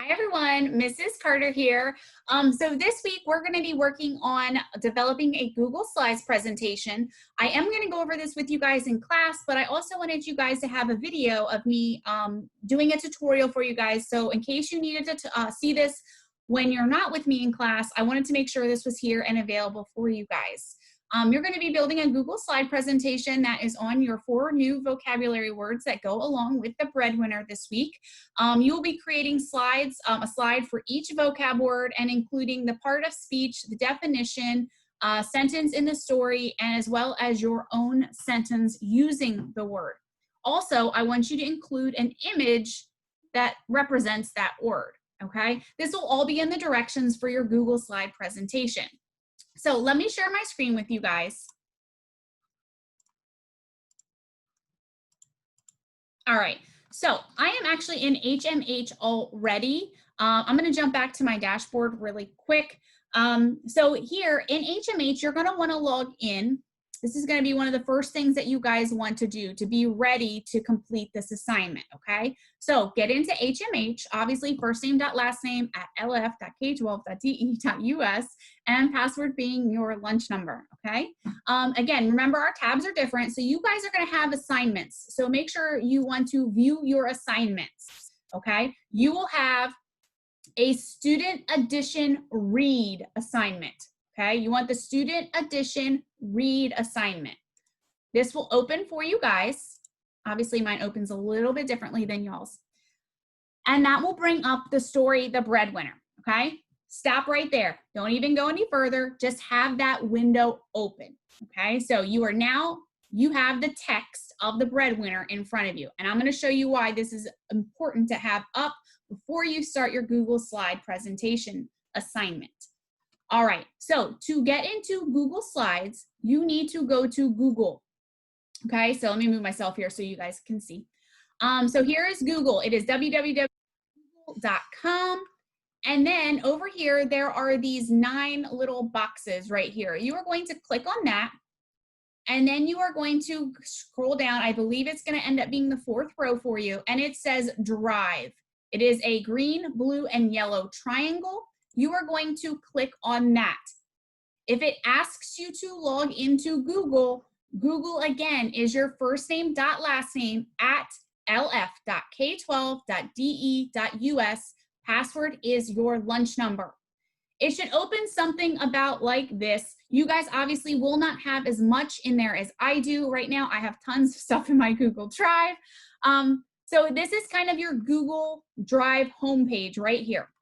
Hi everyone, Mrs. Carter here. So this week we're going to be working on developing a Google Slides presentation. I am going to go over this with you guys in class, but I also wanted you guys to have a video of me doing a tutorial for you guys. So in case you needed to see this when you're not with me in class, I wanted to make sure this was here and available for you guys. You're going to be building a Google slide presentation that is on your 4 new vocabulary words that go along with the breadwinner this week. You will be creating slides, a slide for each vocab word and including the part of speech, the definition, sentence in the story, and as well as your own sentence using the word. Also, I want you to include an image that represents that word, okay? This will all be in the directions for your Google slide presentation. So let me share my screen with you guys. All right, so I am actually in HMH already. I'm gonna jump back to my dashboard really quick. So here in HMH, you're gonna wanna log in. This is gonna be one of the first things that you guys want to do to be ready to complete this assignment, okay? So get into HMH, obviously first name dot last name at lf.k12.de.us, and password being your lunch number, okay? Again, remember our tabs are different, so you guys are gonna have assignments. So make sure you want to view your assignments, okay? You will have a student edition read assignment, okay? You want the student edition read assignment. This will open for you guys. Obviously mine opens a little bit differently than y'all's. And that will bring up the story, The Breadwinner, okay? Stop right there. Don't even go any further. Just have that window open, okay? So you have the text of The Breadwinner in front of you. And I'm gonna show you why this is important to have up before you start your Google slide presentation assignment. All right, so to get into Google Slides, you need to go to Google. Okay, so let me move myself here so you guys can see. So here is Google. It is www.google.com. And then over here, there are these 9 little boxes right here. You are going to click on that. And then you are going to scroll down. I believe it's going to end up being the 4th row for you. And it says Drive. It is a green, blue, and yellow triangle. You are going to click on that. If it asks you to log into Google, Google again is your first name dot last name at lf.k12.de.us. Password is your lunch number. It should open something about like this. You guys obviously will not have as much in there as I do right now. I have tons of stuff in my Google Drive. So this is kind of your Google Drive homepage right here.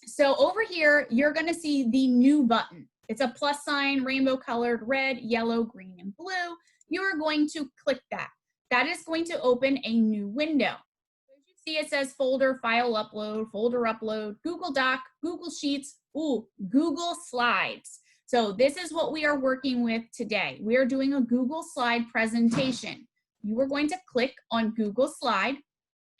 So over here, you're gonna see the new button. It's a plus sign, rainbow colored, red, yellow, green, and blue. You're going to click that. That is going to open a new window. As you see, it says folder, file upload, folder upload, Google Doc, Google Sheets, Google Slides. So this is what we are working with today. We are doing a Google slide presentation. You are going to click on Google Slide,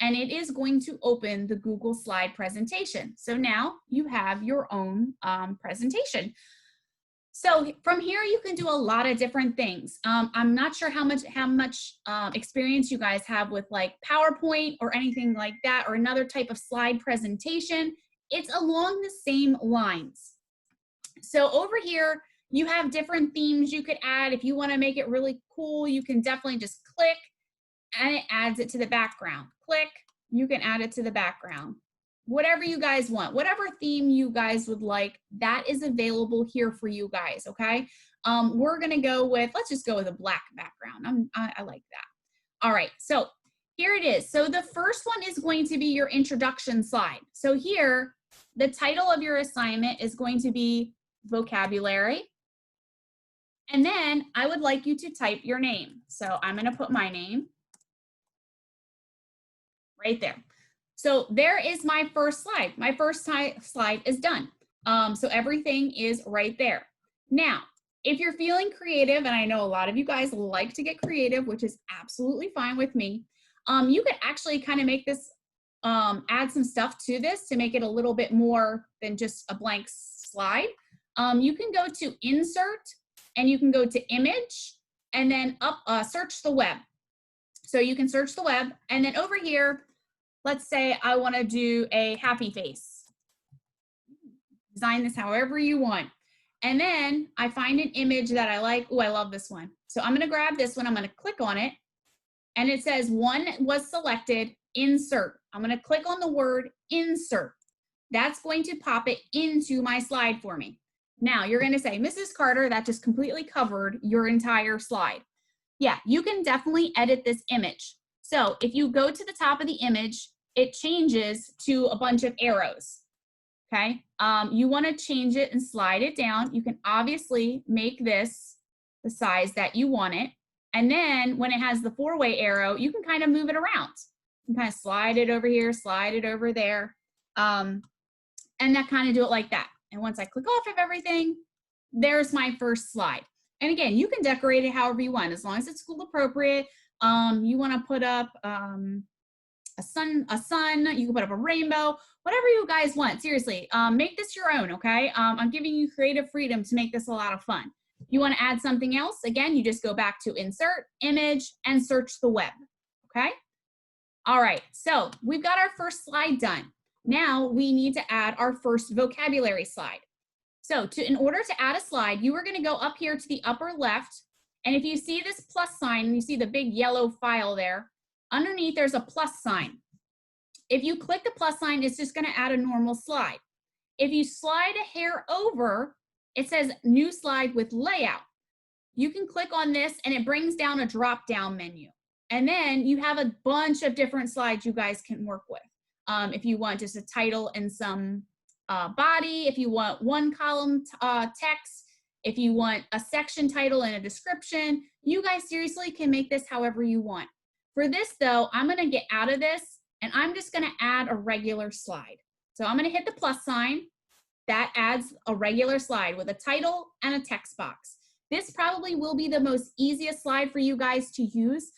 and it is going to open the Google slide presentation. So now you have your own presentation. So from here, you can do a lot of different things. I'm not sure how much experience you guys have with like PowerPoint or anything like that, or another type of slide presentation. It's along the same lines. So over here, you have different themes you could add. If you want to make it really cool, you can definitely just click and it adds it to the background. Click, you can add it to the background. Whatever you guys want, whatever theme you guys would like, that is available here for you guys, okay? We're gonna go with, let's just go with a black background. I like that. All right, so here it is. So the first one is going to be your introduction slide. So here, the title of your assignment is going to be vocabulary. And then I would like you to type your name. So I'm gonna put my name right there. So there is my first slide. My first slide is done. So everything is right there. Now, if you're feeling creative, and I know a lot of you guys like to get creative, which is absolutely fine with me, you could actually kind of make this, add some stuff to this to make it a little bit more than just a blank slide. You can go to Insert, and you can go to Image, and then search the web. So you can search the web, and then over here, let's say I want to do a happy face. Design this however you want. And then I find an image that I like. Oh, I love this one. So I'm going to grab this one. I'm going to click on it. And it says one was selected, insert. I'm going to click on the word insert. That's going to pop it into my slide for me. Now you're going to say, Mrs. Carter, that just completely covered your entire slide. Yeah, you can definitely edit this image. So if you go to the top of the image, it changes to a bunch of arrows. Okay, you want to change it and slide it down. You can obviously make this the size that you want it. And then when it has the 4-way arrow, you can kind of move it around. You can kind of slide it over here, slide it over there. And that kind of do it like that. And once I click off of everything, there's my first slide. And again, you can decorate it however you want, as long as it's school appropriate. You want to put up a sun, you can put up a rainbow, whatever you guys want. Seriously, make this your own, okay? I'm giving you creative freedom to make this a lot of fun. You want to add something else, again, you just go back to insert, image, and search the web, okay? All right, so we've got our first slide done. Now we need to add our first vocabulary slide. So in order to add a slide, you are going to go up here to the upper left, and if you see this plus sign, you see the big yellow file there, underneath there's a plus sign. If you click the plus sign, it's just going to add a normal slide. If you slide a hair over, it says new slide with layout. You can click on this and it brings down a drop down menu. And then you have a bunch of different slides you guys can work with. If you want just a title and some body, if you want one column text, if you want a section title and a description, you guys seriously can make this however you want. For this though, I'm gonna get out of this and I'm just gonna add a regular slide. So I'm gonna hit the plus sign. That adds a regular slide with a title and a text box. This probably will be the most easiest slide for you guys to use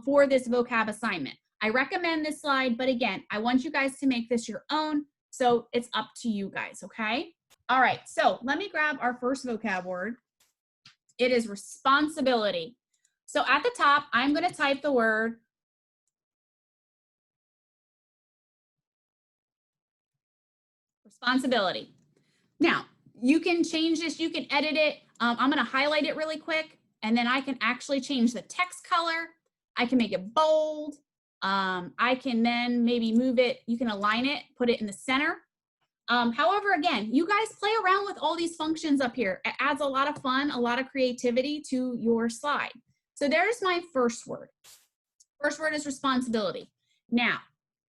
for this vocab assignment. I recommend this slide, but again, I want you guys to make this your own, so it's up to you guys, okay? All right, so let me grab our first vocab word. It is responsibility. So at the top, I'm gonna type the word responsibility. Now, you can change this, you can edit it. I'm gonna highlight it really quick, and then I can actually change the text color. I can make it bold. I can then maybe move it, you can align it, put it in the center. However, again, you guys play around with all these functions up here. It adds a lot of fun, a lot of creativity to your slide. So there's my first word. First word is responsibility. Now,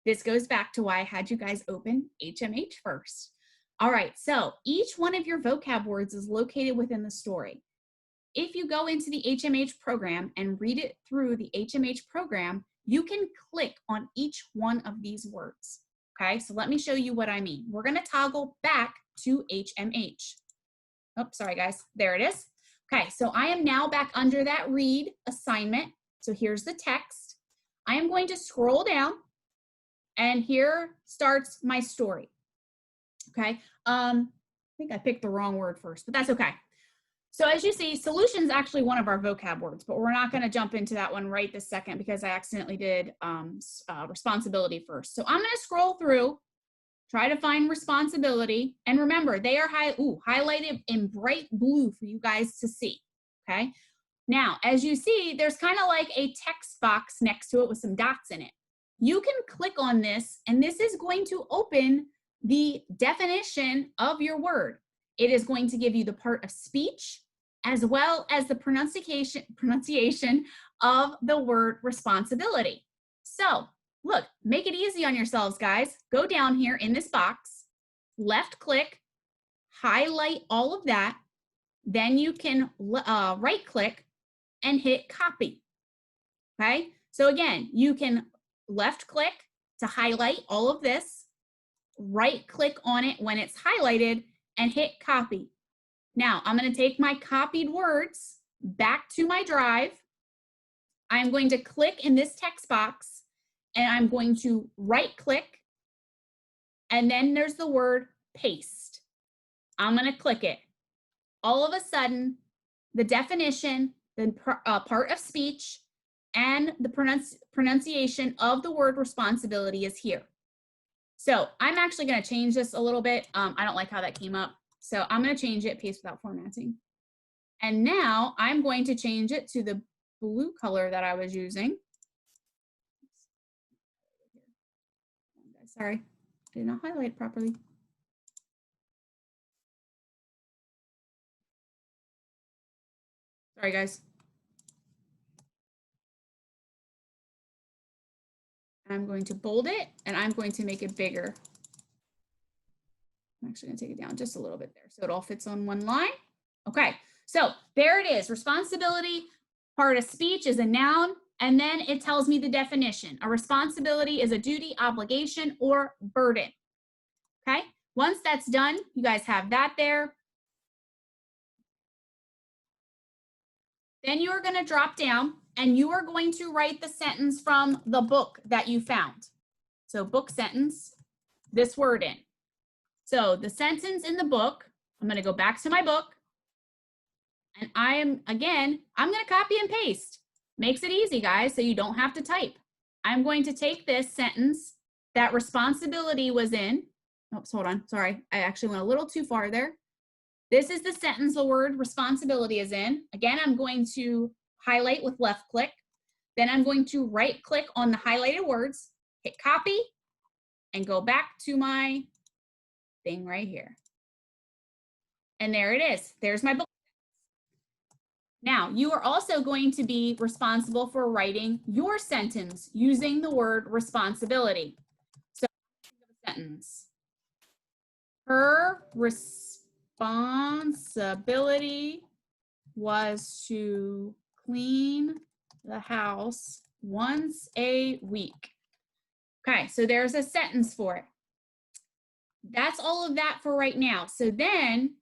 this goes back to why I had you guys open HMH first. All right, so each one of your vocab words is located within the story. If you go into the HMH program and read it through the HMH program, you can click on each one of these words. Okay, so let me show you what I mean. We're gonna toggle back to HMH. Oh, sorry guys, there it is. Okay, so I am now back under that read assignment. So here's the text. I am going to scroll down and here starts my story. Okay, I think I picked the wrong word first, but that's okay. So as you see, solution is actually one of our vocab words, but we're not going to jump into that one right this second because I accidentally did responsibility first. So I'm going to scroll through, try to find responsibility, and remember they are highlighted in bright blue for you guys to see. Okay. Now, as you see, there's kind of like a text box next to it with some dots in it. You can click on this, and this is going to open the definition of your word. It is going to give you the part of speech as well as the pronunciation of the word responsibility. So look, make it easy on yourselves, guys. Go down here in this box, left click, highlight all of that. Then you can right click and hit copy. Okay, so again, you can left click to highlight all of this, right click on it when it's highlighted, and hit copy. Now I'm going to take my copied words back to my drive. I'm going to click in this text box and I'm going to right click, and then there's the word paste. I'm going to click it. All of a sudden, the definition, the part of speech, and the pronunciation of the word responsibility is here. So I'm actually going to change this a little bit. I don't like how that came up. So I'm going to change it, paste without formatting. And now I'm going to change it to the blue color that I was using. Sorry, I did not highlight properly. Sorry, guys. I'm going to bold it and I'm going to make it bigger. I'm actually going to take it down just a little bit there so it all fits on one line. Okay, so there it is. Responsibility, part of speech is a noun, and then it tells me the definition. A responsibility is a duty, obligation, or burden. Okay, once that's done, you guys have that there. Then you are going to drop down and you are going to write the sentence from the book that you found. So book sentence, this word in. So the sentence in the book, I'm going to go back to my book. And I'm going to copy and paste. Makes it easy, guys, so you don't have to type. I'm going to take this sentence that responsibility was in. Oops, hold on. Sorry, I actually went a little too far there. This is the sentence the word responsibility is in. Again, I'm going to highlight with left click. Then I'm going to right click on the highlighted words, hit copy, and go back to my thing right here. And there it is. There's my book. Now, you are also going to be responsible for writing your sentence using the word responsibility. So, sentence. Her responsibility was to clean the house once a week. Okay, so there's a sentence for it. That's all of that for right now. So then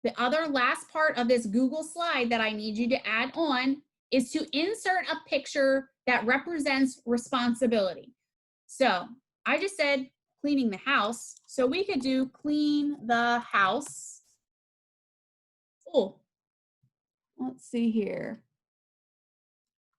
the other last part of this Google slide that I need you to add on is to insert a picture that represents responsibility. So I just said cleaning the house. So we could do clean the house. Oh, let's see here.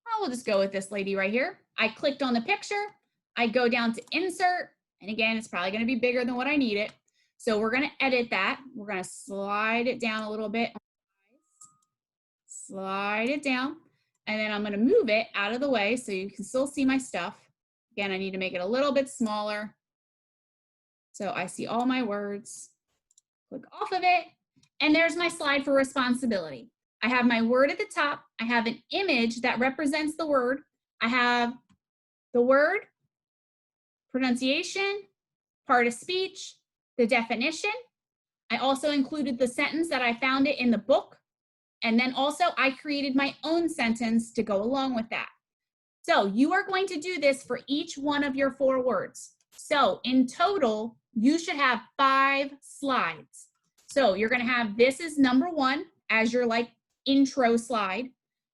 Oh, we'll just go with this lady right here. I clicked on the picture. I go down to insert. And again, it's probably going to be bigger than what I need it. So we're going to edit that. We're going to slide it down a little bit. Slide it down. And then I'm going to move it out of the way so you can still see my stuff. Again, I need to make it a little bit smaller. So I see all my words. Click off of it. And there's my slide for responsibility. I have my word at the top. I have an image that represents the word. I have the word, pronunciation, part of speech, the definition. I also included the sentence that I found it in the book. And then also I created my own sentence to go along with that. So you are going to do this for each one of your 4 words. So in total, you should have 5 slides. So you're going to have, this is number 1 as your like intro slide.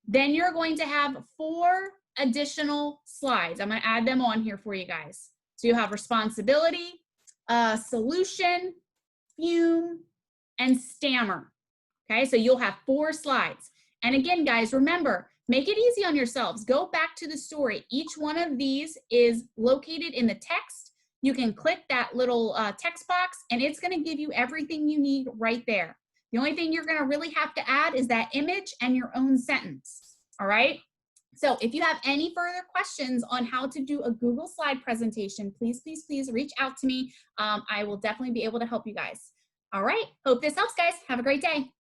Then you're going to have 4 additional slides. I'm going to add them on here for you guys. So you have responsibility, solution, fume, and stammer. Okay, so you'll have 4 slides. And again, guys, remember, make it easy on yourselves. Go back to the story. Each one of these is located in the text. You can click that little text box and it's going to give you everything you need right there. The only thing you're going to really have to add is that image and your own sentence. All right. So if you have any further questions on how to do a Google slide presentation, please, please, please reach out to me. I will definitely be able to help you guys. All right. Hope this helps, guys. Have a great day.